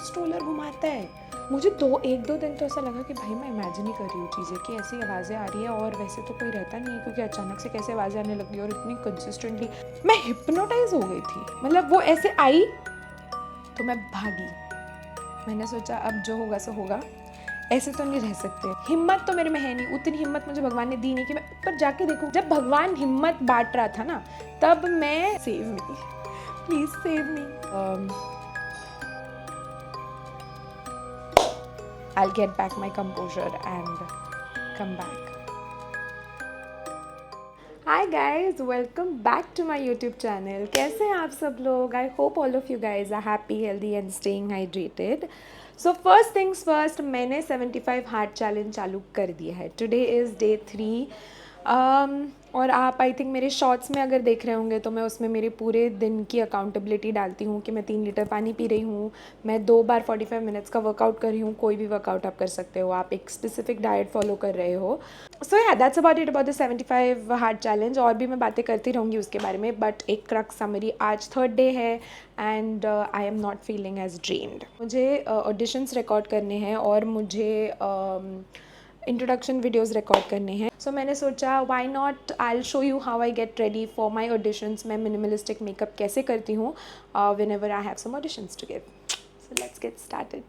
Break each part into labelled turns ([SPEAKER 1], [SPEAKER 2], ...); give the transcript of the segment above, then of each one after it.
[SPEAKER 1] Stroller घुमाता है। मुझे एक दो दिन तो ऐसा लगा कि भाई मैं इमेजिन ही कर रही हूँ चीज़ें कि ऐसी आवाज़ें आ रही है और वैसे तो कोई रहता नहीं है, क्योंकि अचानक से कैसे आवाज़ें आने लगी और इतनी कंसिस्टेंटली। मैं हिप्नोटाइज हो गई थी, मतलब वो ऐसे आई तो मैं भागी। मैंने सोचा अब जो होगा सो होगा, ऐसे तो नहीं रह सकते। हिम्मत तो मेरे में है नहीं, उतनी हिम्मत मुझे भगवान ने दी नहीं कि मैं ऊपर जाके देखूं। जब भगवान हिम्मत बांट रहा था ना, तब मैं save me, please save me. I'll get back my composure and come back. Hi guys, welcome back to my YouTube channel. कैसे हैं आप सब लोग? I hope all of you guys are happy, healthy and staying hydrated. So first things first, मैंने 75 heart challenge चालू कर दिया है. Today is day 3. और आप आई थिंक मेरे शॉर्ट्स में अगर देख रहे होंगे तो मैं उसमें मेरे पूरे दिन की अकाउंटेबिलिटी डालती हूँ कि मैं 3 लीटर पानी पी रही हूँ, मैं 2 बार 45 मिनट्स का वर्कआउट कर रही हूँ. कोई भी वर्कआउट आप कर सकते हो, आप एक स्पेसिफिक डाइट फॉलो कर रहे हो. सो या that's about it about the 75 heart challenge. और भी मैं बातें करती रहूँगी उसके बारे में, बट एक क्रक समरी, आज 3rd डे है and I am not feeling as drained. मुझे ऑडिशंस रिकॉर्ड करने हैं और मुझे इंट्रोडक्शन वीडियोज़ रिकॉर्ड करने हैं. सो मैंने सोचा why not, I will show you how I get ready for my auditions. मैं मिनिमलिस्टिक मेकअप कैसे करती हूँ whenever I have some auditions to give. So let's get started.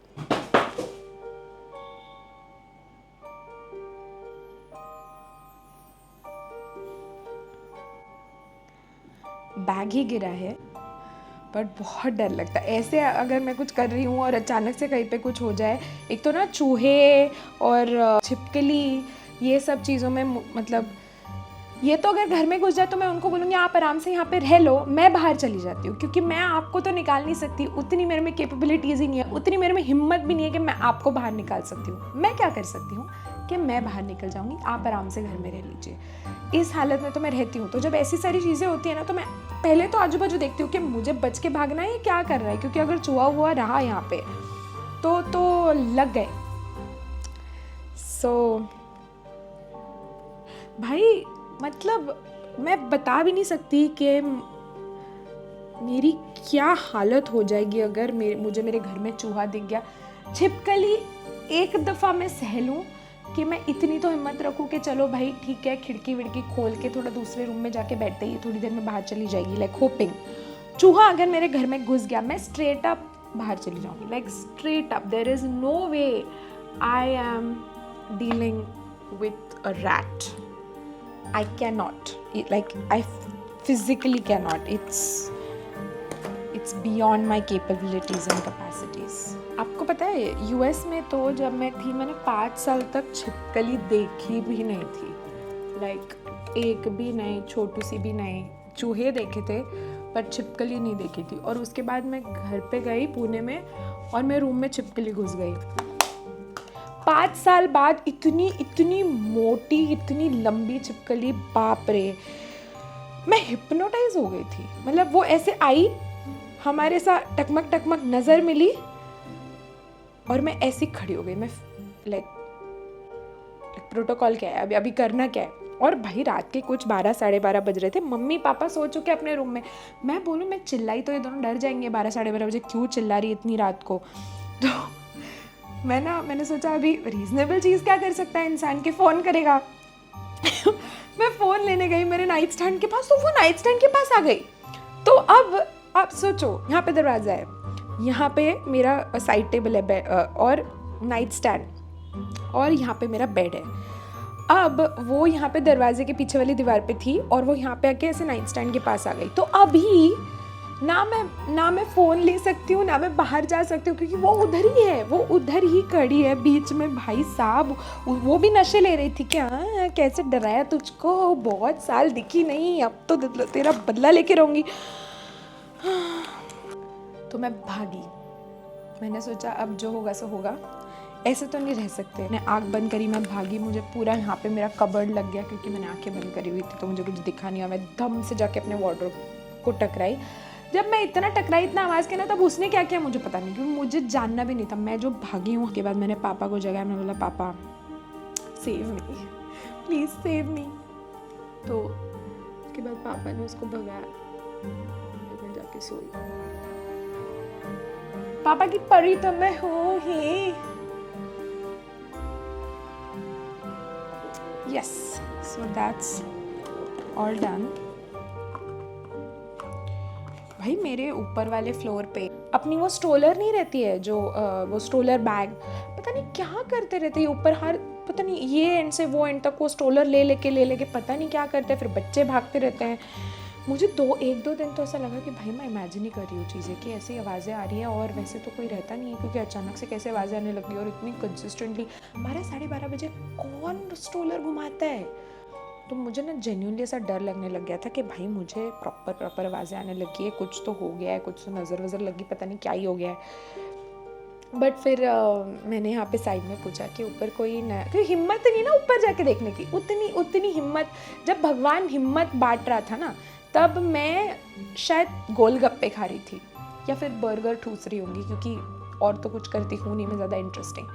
[SPEAKER 1] Bag ही गिरा है, बट बहुत डर लगता है ऐसे अगर मैं कुछ कर रही हूँ और अचानक से कहीं पे कुछ हो जाए. एक तो ना चूहे और छिपकली, ये सब चीज़ों में मतलब ये तो अगर घर में घुस जाए तो मैं उनको बोलूँगी आप आराम से यहाँ पे रह लो, मैं बाहर चली जाती हूँ, क्योंकि मैं आपको तो निकाल नहीं सकती. उतनी मेरे में कैपेबिलिटीज़ ही नहीं है, उतनी मेरे में हिम्मत भी नहीं है कि मैं आपको बाहर निकाल सकती हूँ. मैं क्या कर सकती हूँ कि मैं बाहर निकल जाऊँगी, आप आराम से घर में रह लीजिए. इस हालत में तो मैं रहती हूँ. तो जब ऐसी सारी चीज़ें होती हैं ना, तो मैं पहले तो आजू बाजू देखती हूँ कि मुझे बच के भागना है या क्या कर रहा है, क्योंकि अगर चूहा हुआ रहा यहाँ पे तो लग गए. सो भाई मतलब मैं बता भी नहीं सकती कि मेरी क्या हालत हो जाएगी अगर मुझे मेरे घर में चूहा दिख गया. छिपकली एक दफ़ा मैं सह लूँ कि मैं इतनी तो हिम्मत रखूँ कि चलो भाई ठीक है, खिड़की विड़की खोल के थोड़ा दूसरे रूम में जाके बैठते ही थोड़ी देर में बाहर चली जाएगी, लाइक होपिंग. चूहा अगर मेरे घर में घुस गया, मैं स्ट्रेट अप बाहर चली जाऊँगी, like straight up. There is no way I am dealing with a rat. I cannot, like I physically cannot. It's beyond my capabilities and capacities. आपको पता है यूएस में तो जब मैं थी, मैंने 5 साल तक छिपकली देखी भी नहीं थी. लाइक एक भी नहीं, छोटू सी भी नहीं. चूहे देखे थे पर छिपकली नहीं देखी थी. और उसके बाद मैं घर पे गई पुणे में और मेरे रूम में छिपकली घुस गई. 5 साल बाद इतनी मोटी, इतनी लंबी छिपकली, बाप रे. मैं हिप्नोटाइज हो गई थी. मतलब वो ऐसे आई, हमारे साथ टकमक टकमक नज़र मिली और मैं ऐसी खड़ी हो गई. मैं लाइक प्रोटोकॉल क्या है, अभी करना क्या है. और भाई रात के कुछ 12 साढ़े 12 बज रहे थे, मम्मी पापा सो चुके अपने रूम में. मैं बोलूँ मैं चिल्लाई तो ये दोनों डर जाएंगे, 12 साढ़े 12 बजे क्यों चिल्ला रही इतनी रात को. तो मैंने सोचा अभी रीजनेबल चीज़ क्या कर सकता है इंसान, के फ़ोन करेगा. मैं फ़ोन लेने गई मेरे नाइट स्टैंड के पास, तो वो नाइट स्टैंड के पास आ गई. तो अब आप सोचो, यहाँ पे दरवाज़ा है, यहाँ पे मेरा साइड टेबल है और नाइट स्टैंड, और यहाँ पे मेरा बेड है. अब वो यहाँ पे दरवाजे के पीछे वाली दीवार पे थी और वो यहाँ पे आके ऐसे नाइट स्टैंड के पास आ गई. तो अभी ना मैं फ़ोन ले सकती हूँ, ना मैं बाहर जा सकती हूँ, क्योंकि वो उधर ही है, वो उधर ही खड़ी है बीच में. भाई साहब वो भी नशे ले रही थी क्या, कैसे डराया तुझको, बहुत साल दिखी नहीं, अब तो तेरा बदला लेके रहूँगी. तो मैं भागी. मैंने सोचा अब जो होगा सो होगा, ऐसे तो नहीं रह सकते. मैंने आँख बंद करी, मैं भागी. मुझे पूरा यहाँ पे मेरा कबर्ड लग गया, क्योंकि मैंने आँखें बंद करी हुई थी तो मुझे कुछ दिखा नहीं. मैं दम से जाके अपने वार्डरोब को टकराई. जब मैं इतना टकराई, इतना आवाज़ किया ना, तब उसने क्या किया मुझे पता नहीं, क्योंकि मुझे जानना भी नहीं था. मैं जो भागी हूँ, उसके बाद मैंने पापा को जगाया. मैंने बोला पापा save me, please save me. तो उसके बाद पापा ने उसको भगाया, मैं जाके सोई. पापा की परी तो मैं हूँ ही। Yes, so that's all done. भाई मेरे ऊपर वाले फ्लोर पे अपनी वो स्ट्रोलर नहीं रहती है जो वो स्ट्रोलर बैग, पता नहीं क्या करते रहते हैं ऊपर, हर पता नहीं ये एंड से वो एंड तक वो स्ट्रोलर ले लेके पता नहीं क्या करते हैं, फिर बच्चे भागते रहते हैं। मुझे एक दो दिन तो ऐसा लगा कि भाई मैं इमेजिन ही कर रही हूँ चीज़ें कि ऐसी आवाज़ें आ रही हैं और वैसे तो कोई रहता नहीं है, क्योंकि अचानक से कैसे आवाज़ें आने लगी और इतनी कंसिस्टेंटली 12-12:30 बजे कौन स्ट्रोलर घुमाता है। तो मुझे ना जेन्युइनली ऐसा डर लगने लग गया था कि भाई मुझे प्रॉपर आवाज़ें आने लगी है, कुछ तो हो गया है, कुछ तो नज़र वज़र लगी, पता नहीं क्या ही हो गया है। बट फिर मैंने यहाँ पे साइड में पूछा कि ऊपर कोई नया, क्योंकि हिम्मत नहीं ना ऊपर जाके देखने की, उतनी हिम्मत जब भगवान हिम्मत बांट रहा था ना, तब मैं शायद गोलगप्पे खा रही थी या फिर बर्गर ठूस रही होंगी, क्योंकि और तो कुछ करती हूँ नहीं मैं ज़्यादा इंटरेस्टिंग।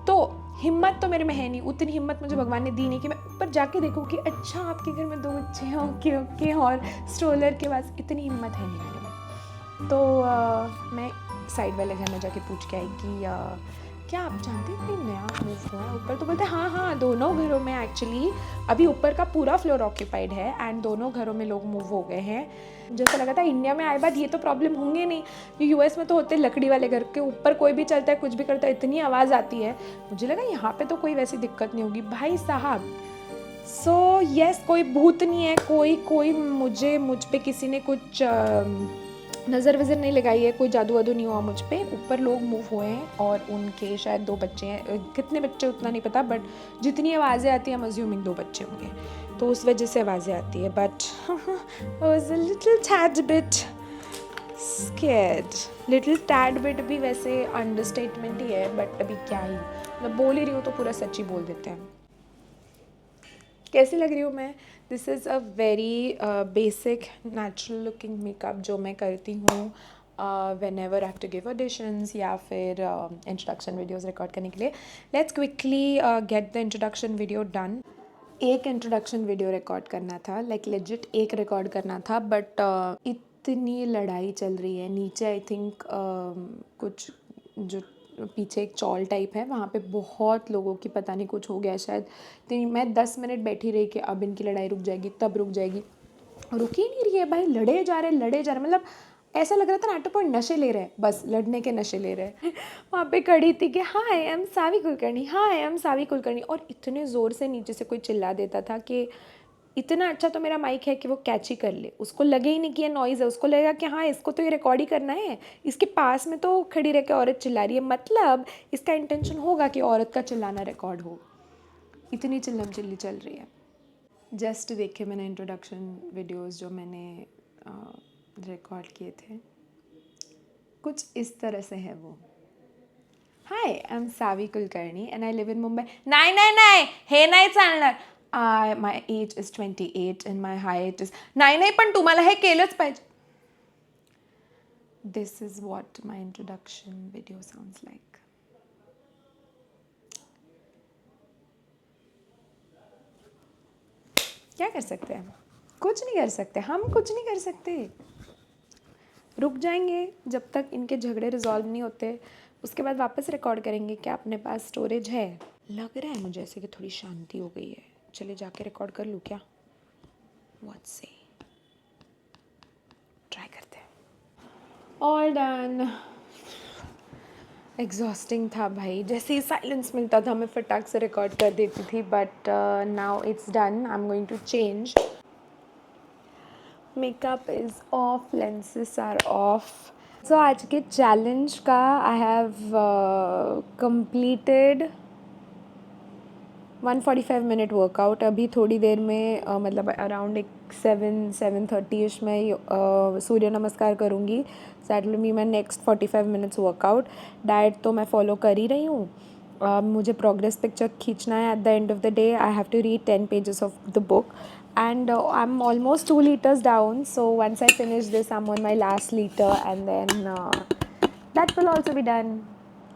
[SPEAKER 1] तो हिम्मत तो मेरे में है नहीं, उतनी हिम्मत मुझे भगवान ने दी नहीं कि मैं ऊपर जाके देखूँ कि अच्छा आपके घर में 2 बच्चे हैं, ओके और स्ट्रोलर के पास, इतनी हिम्मत है नहीं मेरे में। तो मैं साइड वाले घर में जाके पूछ के आई कि क्या आप जानते हैं कोई नया मूव हुआ है ऊपर। तो बोलते हैं हाँ दोनों घरों में एक्चुअली अभी ऊपर का पूरा फ्लोर ऑक्यूपाइड है एंड दोनों घरों में लोग मूव हो गए हैं। जैसा लगा था इंडिया में आए बाद ये तो प्रॉब्लम होंगे नहीं, यूएस में तो होते लकड़ी वाले घर के ऊपर कोई भी चलता है कुछ भी करता है इतनी आवाज़ आती है, मुझे लगा यहाँ पे तो कोई वैसी दिक्कत नहीं होगी भाई साहब। सो यस, कोई भूत नहीं है, कोई मुझ पे किसी ने कुछ नज़र वज़र नहीं लगाई है, कोई जादू वादू नहीं हुआ मुझ पे। ऊपर लोग मूव हुए हैं और उनके शायद 2 बच्चे हैं, कितने बच्चे उतना नहीं पता, बट जितनी आवाज़ें आती हैं आई एम अज्यूमिंग 2 बच्चे होंगे, तो उस वजह से आवाज़ें आती है। But was a little tad bit scared, little tad bit भी वैसे अंडरस्टेटमेंट ही है, बट अभी क्या ही, मैं बोल ही रही हूँ तो पूरा सच ही बोल देते हैं। कैसी लग रही हूँ मैं? This is a very basic natural looking makeup जो मैं करती हूँ whenever I have to give auditions या फिर इंट्रोडक्शन वीडियोज़ रिकॉर्ड करने के लिए। Let's quickly get the introduction video done. एक इंट्रोडक्शन वीडियो रिकॉर्ड करना था, लाइक लेजिट एक रिकॉर्ड करना था, बट इतनी लड़ाई चल रही है नीचे। आई थिंक कुछ जो पीछे एक चॉल टाइप है वहाँ पे बहुत लोगों की पता नहीं कुछ हो गया शायद, तो मैं 10 मिनट बैठी रही कि अब इनकी लड़ाई रुक जाएगी तब रुक जाएगी, रुक ही नहीं रही है भाई, लड़े जा रहे मतलब ऐसा लग रहा था नाटो पॉइंट नशे ले रहे हैं, बस लड़ने के नशे ले रहे हैं। वहाँ पे खड़ी थी कि हाँ आई एम सावी कुलकर्णी, हाँ आई एम सावी कुलकर्णी, और इतने ज़ोर से नीचे से कोई चिल्ला देता था कि इतना अच्छा तो मेरा माइक है कि वो कैच ही कर ले, उसको लगे ही नहीं कि ये नॉइज़ है, उसको लगेगा कि हाँ इसको तो ये रिकॉर्ड ही करना है, इसके पास में तो खड़ी रह के औरत चिल्ला रही है, मतलब इसका इंटेंशन होगा कि औरत का चिल्लाना रिकॉर्ड हो। इतनी चिल्लम चिल्ली चल रही है। जस्ट देखे मैंने इंट्रोडक्शन वीडियोस जो मैंने रिकॉर्ड किए थे, कुछ इस तरह से है वो। Hi I am Savi Kulkarni and I live in Mumbai. नाही हे नाही चालणार, my age is 28 and my height is, नाही पण तुम्हाला हे केलंच पाहिजे. This is what my introduction video sounds like. क्या कर सकते हैं? कुछ नहीं कर सकते, हम कुछ नहीं कर सकते। रुक जाएंगे जब तक इनके झगड़े रिजॉल्व नहीं होते, उसके बाद वापस रिकॉर्ड करेंगे। क्या अपने पास स्टोरेज है? लग रहा है मुझे ऐसे कि थोड़ी शांति हो गई है, चले जाके रिकॉर्ड कर लूँ क्या? व्हाट से, ट्राई करते हैं। All done. एग्जॉस्टिंग था भाई, जैसे ही साइलेंस मिलता था मैं फटाक से रिकॉर्ड कर देती थी, but now it's done. I am going to change. Makeup is off, lenses are off. So आज के चैलेंज का I have completed 145 minute workout. अभी थोड़ी देर में मतलब अराउंड 7:30 में सूर्य नमस्कार करूँगी। That will be my next 45 minutes workout. Diet तो मैं फॉलो कर ही रही हूँ। मुझे प्रोग्रेस पिक्चर खींचना है। At the end of the day I have to read 10 pages of the book and I'm almost 2 liters down, so once I finish this I'm on my last liter and then that will also be done.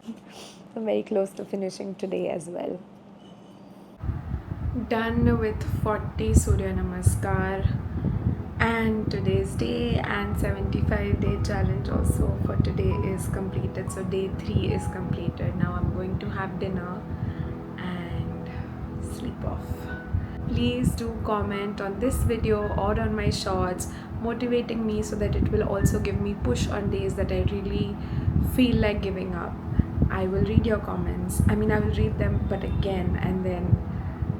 [SPEAKER 1] I'm very close to finishing today as well. Done with 40 Surya Namaskar and today's day and 75-day challenge So for today is completed. So day 3 is completed. Now I'm going to have dinner and sleep off. Please do comment on this video or on my shorts, motivating me so that it will also give me push on days that I really feel like giving up. I will read your comments. I mean, I will read them, but again, and then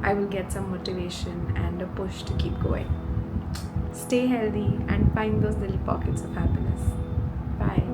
[SPEAKER 1] I will get some motivation and a push to keep going. Stay healthy and find those little pockets of happiness. Bye.